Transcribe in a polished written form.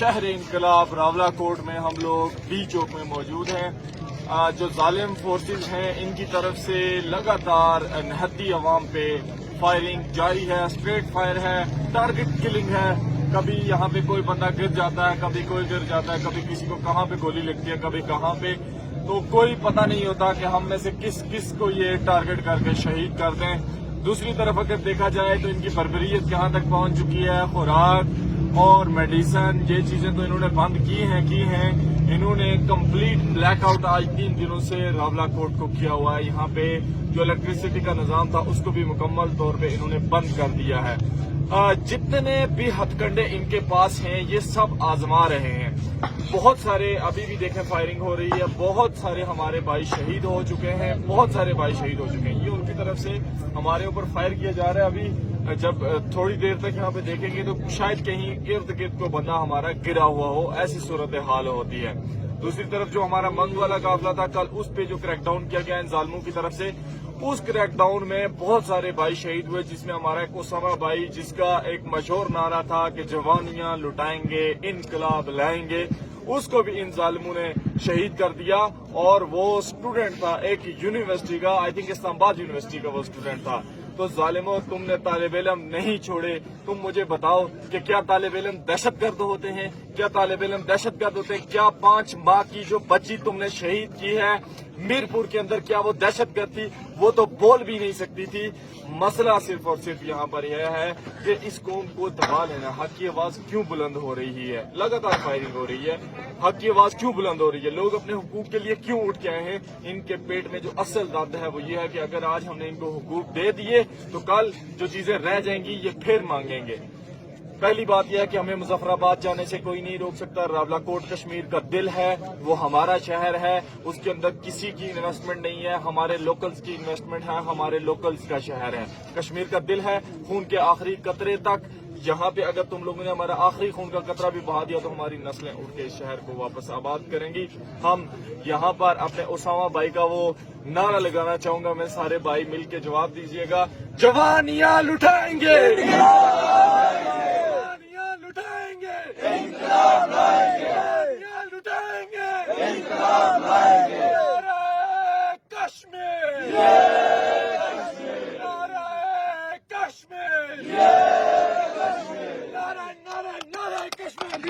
شہر انقلاب راولاکوٹ میں ہم لوگ ڈی چوک میں موجود ہیں. جو ظالم فورسز ہیں ان کی طرف سے لگاتار نہتی عوام پہ فائرنگ جاری ہے. اسٹریٹ فائر ہے, ٹارگٹ کلنگ ہے. کبھی یہاں پہ کوئی بندہ گر جاتا ہے, کبھی کوئی گر جاتا ہے, کبھی کسی کو کہاں پہ گولی لگتی ہے, کبھی کہاں پہ. تو کوئی پتہ نہیں ہوتا کہ ہم میں سے کس کس کو یہ ٹارگٹ کر کے شہید کر دیں. دوسری طرف اگر دیکھا جائے تو ان کی بربریت کہاں تک پہنچ چکی ہے. خوراک اور میڈیسن یہ چیزیں تو انہوں نے بند کی ہیں. انہوں نے کمپلیٹ بلیک آؤٹ آج 3 دنوں سے راولاکوٹ کو کیا ہوا ہے. یہاں پہ جو الیکٹریسٹی کا نظام تھا اس کو بھی مکمل طور پہ انہوں نے بند کر دیا ہے. جتنے بھی ہتھ کنڈے ان کے پاس ہیں یہ سب آزما رہے ہیں. بہت سارے ابھی بھی دیکھیں فائرنگ ہو رہی ہے. بہت سارے ہمارے بھائی شہید ہو چکے ہیں. یہ ان کی طرف سے ہمارے اوپر فائر کیا جا رہا ہے. ابھی جب تھوڑی دیر تک یہاں پہ دیکھیں گے تو شاید کہیں ارد گرد کو بندہ ہمارا گرا ہوا ہو, ایسی صورتحال ہوتی ہے. دوسری طرف جو ہمارا منگ والا قافلہ تھا کل, اس پہ جو کریک ڈاؤن کیا گیا ان ظالموں کی طرف سے, اس کریک ڈاؤن میں بہت سارے بھائی شہید ہوئے, جس میں ہمارا ایک اسامہ بھائی جس کا ایک مشہور نعرہ تھا کہ جوانیاں لٹائیں گے انقلاب لائیں گے, اس کو بھی ان ظالموں نے شہید کر دیا. اور وہ اسٹوڈنٹ تھا ایک یونیورسٹی کا, آئی تھنک اسلام آباد یونیورسٹی کا وہ اسٹوڈنٹ تھا. تو ظالموں تم نے طالب علم نہیں چھوڑے. تم مجھے بتاؤ کہ کیا طالب علم دہشت گرد ہوتے ہیں؟ کیا طالب علم دہشت گرد ہوتے ہیں؟ کیا 5 ماہ کی جو بچی تم نے شہید کی ہے میرپور کے اندر, کیا وہ دہشت گرد تھی؟ وہ تو بول بھی نہیں سکتی تھی. مسئلہ صرف اور صرف یہاں پر یہ ہے کہ اس قوم کو دبا لینا. حق کی آواز کیوں بلند ہو رہی ہے؟ لگاتار فائرنگ ہو رہی ہے. حق کی آواز کیوں بلند ہو رہی ہے؟ لوگ اپنے حقوق کے لیے کیوں اٹھ کے آئے ہیں؟ ان کے پیٹ میں جو اصل درد ہے وہ یہ ہے کہ اگر آج ہم نے ان کو حقوق دے دیے تو کل جو چیزیں رہ جائیں گی یہ پھر مانگیں گے. پہلی بات یہ ہے کہ ہمیں مظفر آباد جانے سے کوئی نہیں روک سکتا. راولاکوٹ کشمیر کا دل ہے, وہ ہمارا شہر ہے, اس کے اندر کسی کی انویسٹمنٹ نہیں ہے, ہمارے لوکلز کی انویسٹمنٹ ہے, ہمارے لوکلز کا شہر ہے. کشمیر کا دل ہے, خون کے آخری قطرے تک. یہاں پہ اگر تم لوگوں نے ہمارا آخری خون کا قطرہ بھی بہا دیا تو ہماری نسلیں اٹھ کے اس شہر کو واپس آباد کریں گی. ہم یہاں پر اپنے اسامہ بھائی کا وہ نعرہ لگانا چاہوں گا, میں سارے بھائی مل کے جواب دیجئے گا, جوانیاں لٹائیں گے, انقلاب لائیں گے, لٹائیں گے, انقلاب لائیں گے. نعرہ کشمیر, نعرہ کشمیر, نعرہ کشمیر.